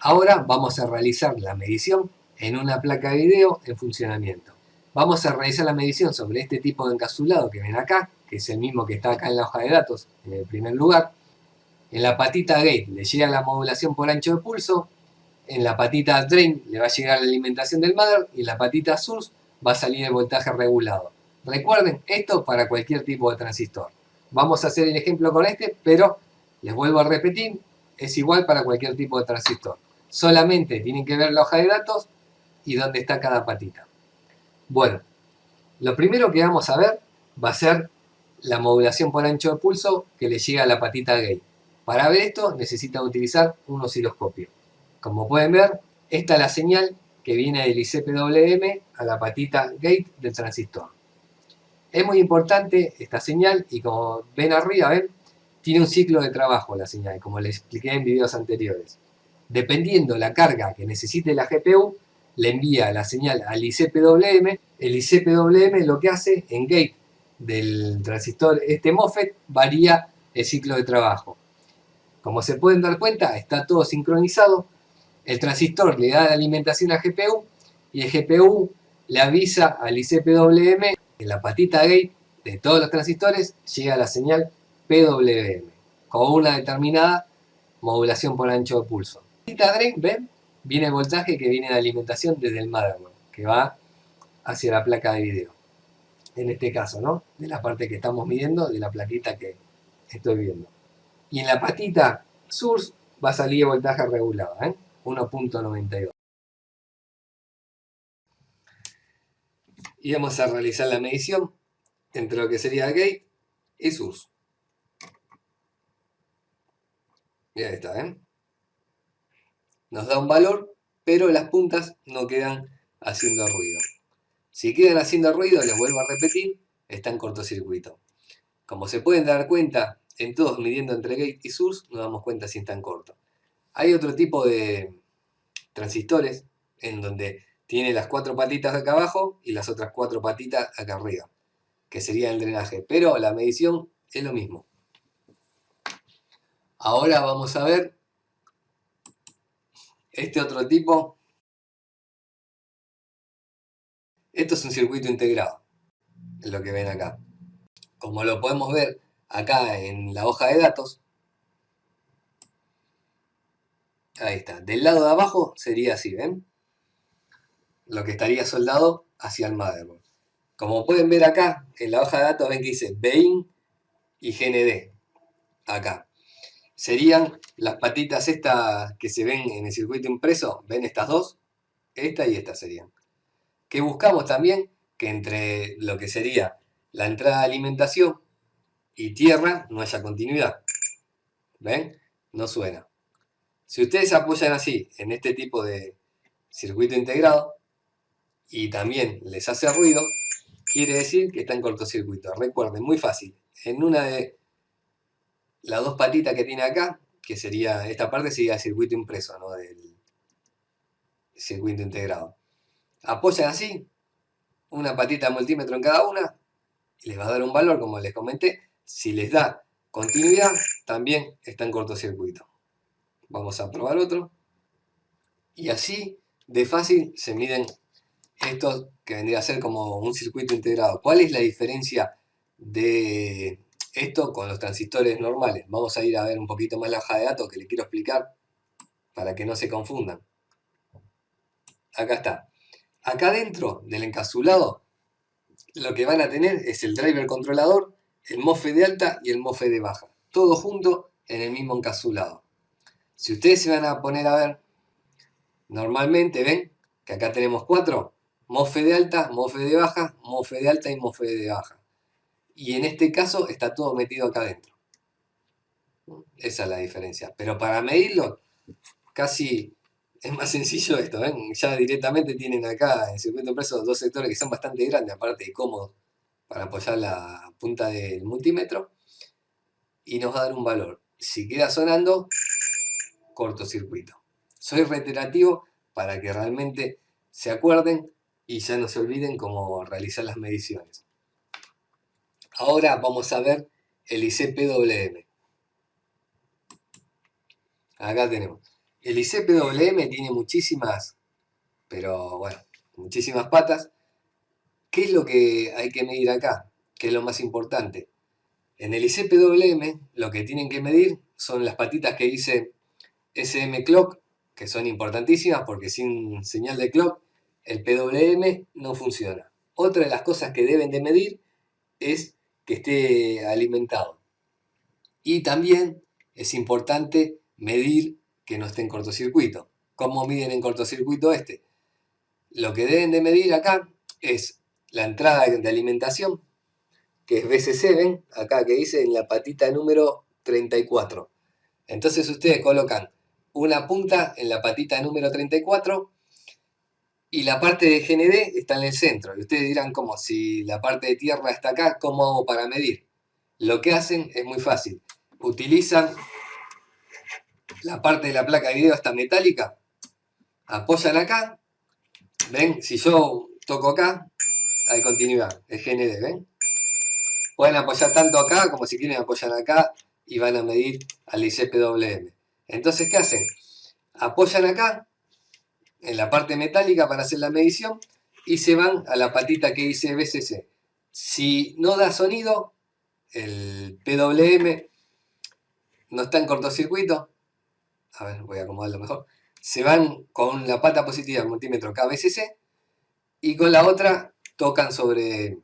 Ahora vamos a realizar la medición en una placa de video en funcionamiento. Vamos a realizar la medición sobre este tipo de encapsulado que ven acá, que es el mismo que está acá en la hoja de datos en el primer lugar. En la patita gate le llega la modulación por ancho de pulso, en la patita drain le va a llegar la alimentación del mother y en la patita source va a salir el voltaje regulado. Recuerden, esto para cualquier tipo de transistor. Vamos a hacer el ejemplo con este, pero les vuelvo a repetir, es igual para cualquier tipo de transistor. Solamente tienen que ver la hoja de datos y dónde está cada patita. Bueno, lo primero que vamos a ver va a ser la modulación por ancho de pulso que le llega a la patita gate. Para ver esto necesitan utilizar un osciloscopio. Como pueden ver, esta es la señal que viene del ICPWM a la patita gate del transistor. Es muy importante esta señal y como ven arriba, ¿ven? Tiene un ciclo de trabajo la señal, como les expliqué en videos anteriores. Dependiendo la carga que necesite la GPU, le envía la señal al ICPWM. El ICPWM lo que hace en gate del transistor este MOSFET varía el ciclo de trabajo. Como se pueden dar cuenta, está todo sincronizado. El transistor le da la alimentación a GPU y el GPU le avisa al ICPWM que la patita gate de todos los transistores llega a la señal PWM con una determinada modulación por ancho de pulso. La patita drain, ven, viene el voltaje que viene de alimentación desde el motherboard, que va hacia la placa de video. En este caso, ¿no? De la parte que estamos midiendo, de la plaquita que estoy viendo. Y en la patita source va a salir el voltaje regulado, 1.92. Y vamos a realizar la medición entre lo que sería gate y source. Y ahí está, ¿ven? Nos da un valor, pero las puntas no quedan haciendo ruido. Si quedan haciendo ruido, les vuelvo a repetir, está en cortocircuito. Como se pueden dar cuenta, en todos midiendo entre gate y source, nos damos cuenta si están cortos. Hay otro tipo de transistores en donde tiene las 4 patitas acá abajo y las otras 4 patitas acá arriba, que sería el drenaje, pero la medición es lo mismo. Ahora vamos a ver este otro tipo. Esto es un circuito integrado, es lo que ven acá. Como lo podemos ver acá en la hoja de datos, ahí está. Del lado de abajo sería así, ¿ven? Lo que estaría soldado hacia el motherboard. Como pueden ver acá, en la hoja de datos ven que dice BIN y GND, acá. Serían las patitas estas que se ven en el circuito impreso, ven estas dos, esta y esta serían. Que buscamos también que entre lo que sería la entrada de alimentación y tierra no haya continuidad. ¿Ven? No suena. Si ustedes apoyan así en este tipo de circuito integrado y también les hace ruido, quiere decir que está en cortocircuito. Recuerden, muy fácil. En una de las dos patitas que tiene acá, que sería esta parte, sería el circuito impreso, ¿no? Del circuito integrado. Apoyan así, una patita de multímetro en cada una, y les va a dar un valor, como les comenté. Si les da continuidad, también está en cortocircuito. Vamos a probar otro. Y así de fácil se miden estos que vendría a ser como un circuito integrado. ¿Cuál es la diferencia de esto con los transistores normales? Vamos a ir a ver un poquito más la hoja de datos que les quiero explicar para que no se confundan. Acá está. Acá dentro del encapsulado lo que van a tener es el driver controlador, el MOSFET de alta y el MOSFET de baja. Todo junto en el mismo encapsulado. Si ustedes se van a poner a ver, normalmente ven que acá tenemos 4. MOSFET de alta, MOSFET de baja, MOSFET de alta y MOSFET de baja. Y en este caso está todo metido acá adentro. Esa es la diferencia. Pero para medirlo, casi es más sencillo esto. ¿Ven? Ya directamente tienen acá en el circuito impreso dos sectores que son bastante grandes, aparte de cómodos para apoyar la punta del multímetro. Y nos va a dar un valor. Si queda sonando, cortocircuito. Soy reiterativo para que realmente se acuerden y ya no se olviden cómo realizar las mediciones. Ahora vamos a ver el ICPWM. Acá tenemos. El IC-PWM tiene muchísimas, pero bueno, muchísimas patas. ¿Qué es lo que hay que medir acá? ¿Qué es lo más importante? En el IC-PWM lo que tienen que medir son las patitas que dice SM Clock, que son importantísimas porque sin señal de clock el PWM no funciona. Otra de las cosas que deben de medir es que esté alimentado. Y también es importante medir que no esté en cortocircuito. ¿Cómo miden en cortocircuito este? Lo que deben de medir acá es la entrada de alimentación, que es BCC, ven, acá que dice en la patita número 34. Entonces ustedes colocan una punta en la patita número 34 y la parte de GND está en el centro. Y ustedes dirán, ¿cómo? Si la parte de tierra está acá, ¿cómo hago para medir? Lo que hacen es muy fácil. Utilizan la parte de la placa de video, esta metálica, apoyan acá, ¿ven? Si yo toco acá, hay continuidad, es GND, ¿ven? Pueden apoyar tanto acá como si quieren apoyan acá y van a medir al IC-PWM. Entonces, ¿qué hacen? Apoyan acá, en la parte metálica para hacer la medición, y se van a la patita que dice BCC. Si no da sonido, el PWM no está en cortocircuito, a ver, voy a acomodarlo mejor, se van con la pata positiva del multímetro KBCC y con la otra tocan sobre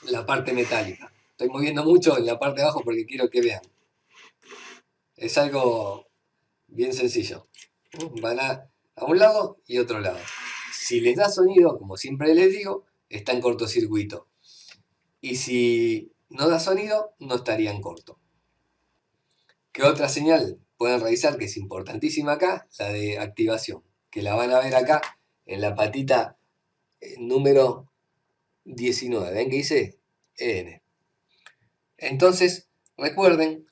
la parte metálica. Estoy moviendo mucho en la parte de abajo porque quiero que vean. Es algo bien sencillo. Van a un lado y otro lado. Si les da sonido, como siempre les digo, está en cortocircuito. Y si no da sonido, no estaría en corto. ¿Qué otra señal pueden revisar que es importantísima acá? La de activación, que la van a ver acá en la patita número 19. ¿Ven que dice EN? Entonces, recuerden,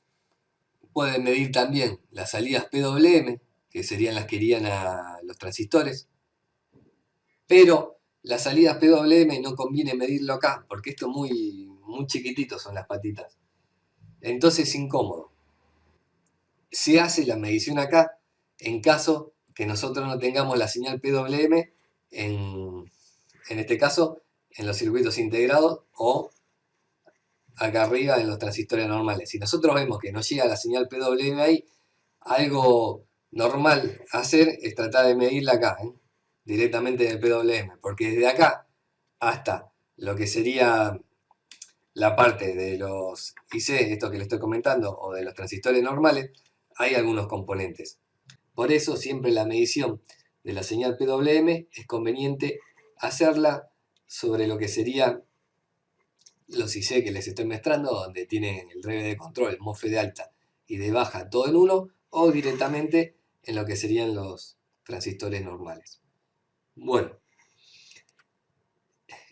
pueden medir también las salidas PWM, que serían las que irían a los transistores, pero las salidas PWM no conviene medirlo acá, porque esto muy chiquitito son las patitas. Entonces es incómodo. Se hace la medición acá en caso que nosotros no tengamos la señal PWM en este caso en los circuitos integrados o acá arriba en los transistores normales. Si nosotros vemos que no llega la señal PWM ahí, algo normal hacer es tratar de medirla acá, directamente del PWM, porque desde acá hasta lo que sería la parte de los IC, esto que les estoy comentando, o de los transistores normales, hay algunos componentes. Por eso siempre la medición de la señal PWM es conveniente hacerla sobre lo que serían los IC que les estoy mostrando, donde tienen el driver de control, el MOSFET de alta y de baja todo en uno, o directamente en lo que serían los transistores normales. Bueno,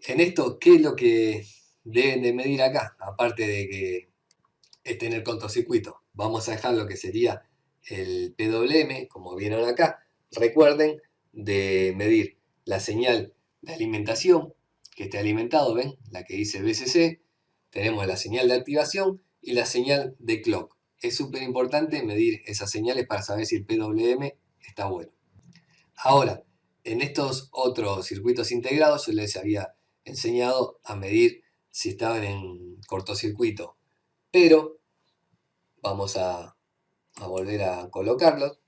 en esto, ¿qué es lo que deben de medir acá? Aparte de que es tener cortocircuito, vamos a dejar lo que sería el PWM, como vieron acá. Recuerden de medir la señal de alimentación, que esté alimentado, ¿ven? La que dice BCC. Tenemos la señal de activación y la señal de clock. Es súper importante medir esas señales para saber si el PWM está bueno. Ahora, en estos otros circuitos integrados yo les había enseñado a medir si estaban en cortocircuito, pero vamos a volver a colocarlos.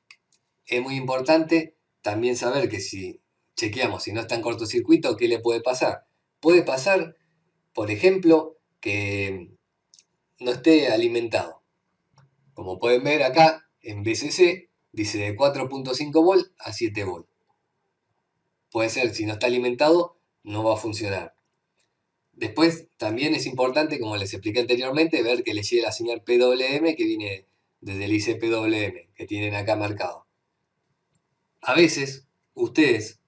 Es muy importante también saber que si chequeamos si no está en cortocircuito, ¿qué le puede pasar? Puede pasar, por ejemplo, que no esté alimentado. Como pueden ver acá, en BCC dice de 4.5 volt a 7 volt. Puede ser, si no está alimentado, no va a funcionar. Después, también es importante, como les expliqué anteriormente, ver que le llegue la señal PWM que viene desde el IC-PWM, que tienen acá marcado. A veces, ustedes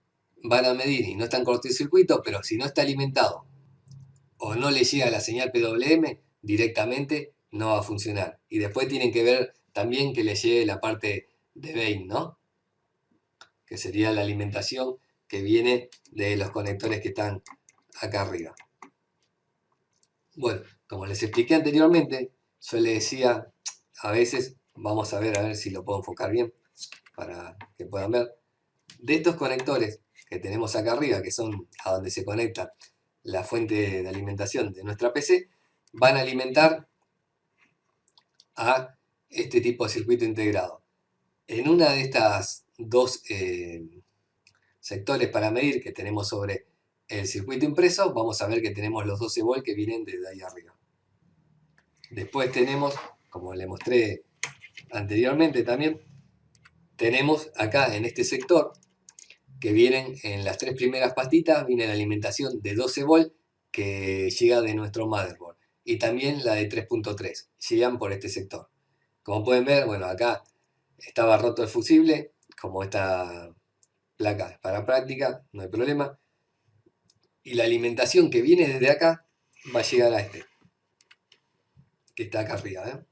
van a medir y no está en cortocircuito, pero si no está alimentado o no le llega la señal PWM, directamente no va a funcionar. Y después tienen que ver también que le llegue la parte de Bain, ¿no? Que sería la alimentación que viene de los conectores que están acá arriba. Bueno, como les expliqué anteriormente, yo les decía, a veces, vamos a ver si lo puedo enfocar bien. para que puedan ver. De estos conectores que tenemos acá arriba, que son a donde se conecta la fuente de alimentación de nuestra PC, van a alimentar a este tipo de circuito integrado. En una de estas dos sectores para medir que tenemos sobre el circuito impreso, vamos a ver que tenemos los 12 volts que vienen desde ahí arriba. Después tenemos, como le mostré anteriormente también, tenemos acá en este sector que vienen en las tres primeras pastitas, viene la alimentación de 12 volts que llega de nuestro motherboard y también la de 3.3, llegan por este sector. Como pueden ver, bueno, acá estaba roto el fusible, como esta placa es para práctica, no hay problema. Y la alimentación que viene desde acá va a llegar a este, que está acá arriba, ¿eh?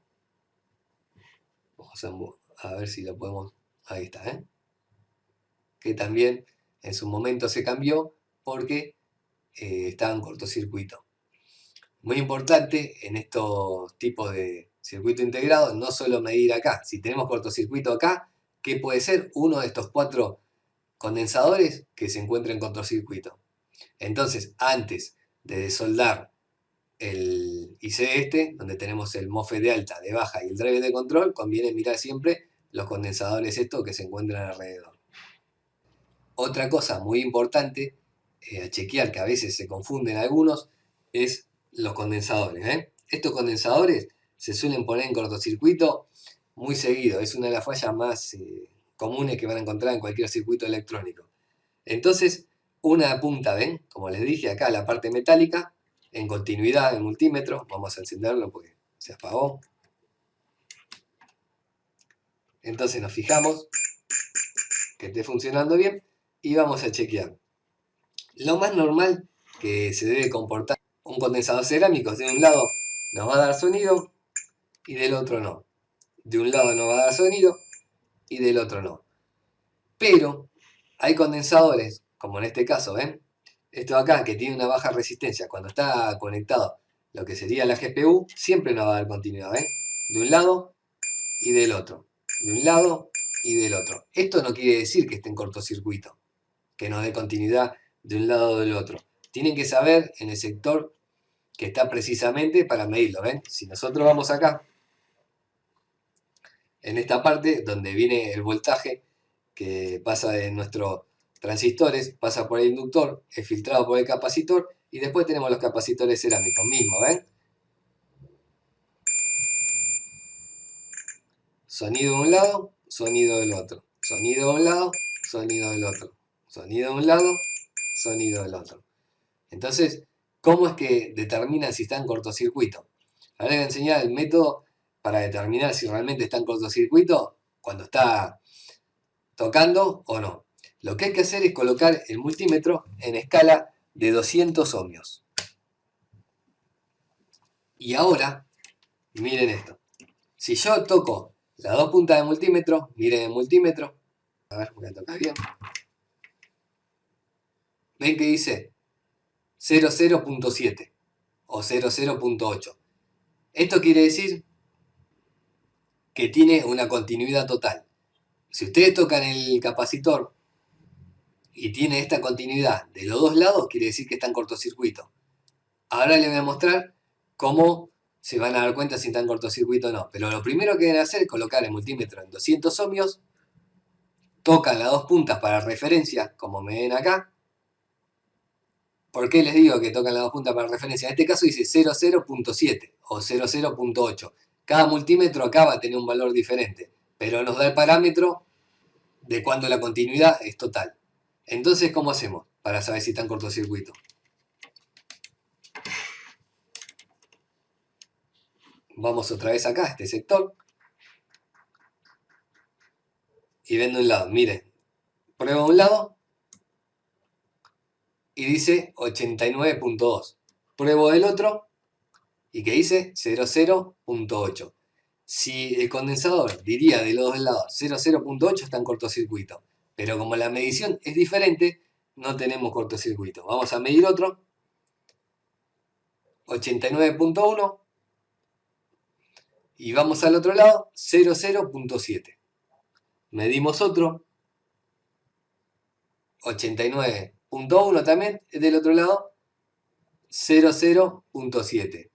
Vamos a ver si lo podemos, ahí está, ¿eh? Que también en su momento se cambió porque estaba en cortocircuito. Muy importante en estos tipos de circuito integrado, no solo medir acá. Si tenemos cortocircuito acá, ¿qué puede ser? Uno de estos 4 condensadores que se encuentra en cortocircuito. Entonces, antes de desoldar el IC este, donde tenemos el MOSFET de alta, de baja y el driver de control, conviene mirar siempre los condensadores estos que se encuentran alrededor. Otra cosa muy importante a chequear, que a veces se confunden algunos, es los condensadores, ¿eh? Estos condensadores se suelen poner en cortocircuito muy seguido, es una de las fallas más comunes que van a encontrar en cualquier circuito electrónico. Entonces, una punta, ¿ven? Como les dije acá, la parte metálica, en continuidad, en multímetro, vamos a encenderlo porque se apagó. Entonces nos fijamos que esté funcionando bien y vamos a chequear. Lo más normal que se debe comportar un condensador cerámico, de un lado nos va a dar sonido y del otro no. De un lado nos va a dar sonido y del otro no. Pero hay condensadores, como en este caso, ¿ven? Esto acá, que tiene una baja resistencia, cuando está conectado lo que sería la GPU, siempre nos va a dar continuidad, ¿ven? De un lado y del otro. De un lado y del otro. Esto no quiere decir que esté en cortocircuito, que nos dé continuidad de un lado o del otro. Tienen que saber en el sector que está precisamente para medirlo, ¿ven? Si nosotros vamos acá, en esta parte donde viene el voltaje que pasa de nuestros transistores, pasa por el inductor, es filtrado por el capacitor y después tenemos los capacitores cerámicos mismos, ¿ven? Sonido de un lado, sonido del otro. Sonido de un lado, sonido del otro. Sonido de un lado, sonido del otro. Entonces, ¿cómo es que determinan si está en cortocircuito? Ahora les voy a enseñar el método para determinar si realmente está en cortocircuito cuando está tocando o no. Lo que hay que hacer es colocar el multímetro en escala de 200 ohmios. Y ahora, miren esto. Si yo toco las dos puntas del multímetro, miren el multímetro. A ver, voy a tocar bien. Ven que dice 00.7 o 00.8. Esto quiere decir que tiene una continuidad total. Si ustedes tocan el capacitor y tiene esta continuidad de los dos lados, quiere decir que está en cortocircuito. Ahora les voy a mostrar cómo se van a dar cuenta si está en cortocircuito o no. Pero lo primero que deben hacer es colocar el multímetro en 200 ohmios, tocan las dos puntas para referencia, como me ven acá. ¿Por qué les digo que tocan las dos puntas para referencia? En este caso dice 00.7 o 00.8. Cada multímetro acá va a tener un valor diferente, pero nos da el parámetro de cuando la continuidad es total. Entonces, ¿cómo hacemos para saber si está en cortocircuito? Vamos otra vez acá, a este sector. Y ven de un lado, miren. Pruebo de un lado y dice 89.2. Pruebo del otro y que dice 00.8. Si el condensador diría de los dos lados 00.8 está en cortocircuito. Pero como la medición es diferente, no tenemos cortocircuito. Vamos a medir otro. 89.1. Y vamos al otro lado, 00.7. Medimos otro, 89.1 también, del otro lado, 00.7.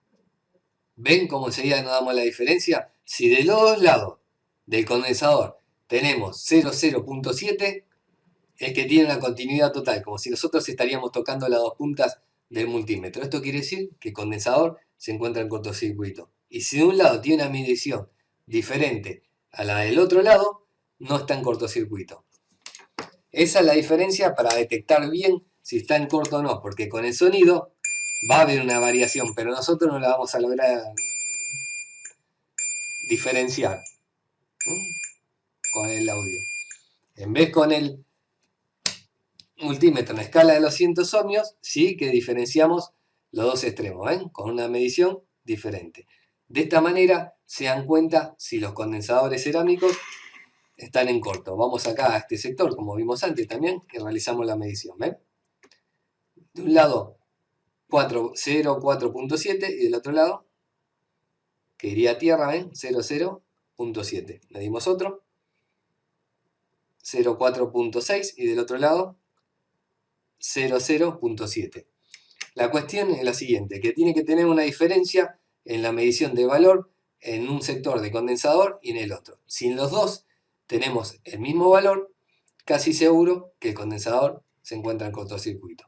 ¿Ven cómo enseguida nos damos la diferencia? Si de los dos lados del condensador tenemos 00.7, es que tiene una continuidad total, como si nosotros estaríamos tocando las dos puntas del multímetro. Esto quiere decir que el condensador se encuentra en cortocircuito. Y si de un lado tiene una medición diferente a la del otro lado, no está en cortocircuito. Esa es la diferencia para detectar bien si está en corto o no, porque con el sonido va a haber una variación, pero nosotros no la vamos a lograr diferenciar con el audio. En vez con el multímetro en escala de los 100 ohmios, sí que diferenciamos los dos extremos, ¿ven? Con una medición diferente. De esta manera se dan cuenta si los condensadores cerámicos están en corto. Vamos acá a este sector, como vimos antes también, y realizamos la medición, ¿ven? De un lado 0,4.7 y del otro lado, que iría a tierra, ¿ven? 0,0.7. Medimos otro, 0,4.6 y del otro lado 0,0.7. La cuestión es la siguiente, que tiene que tener una diferencia en la medición de valor en un sector de condensador y en el otro. Si en los dos tenemos el mismo valor, casi seguro que el condensador se encuentra en cortocircuito.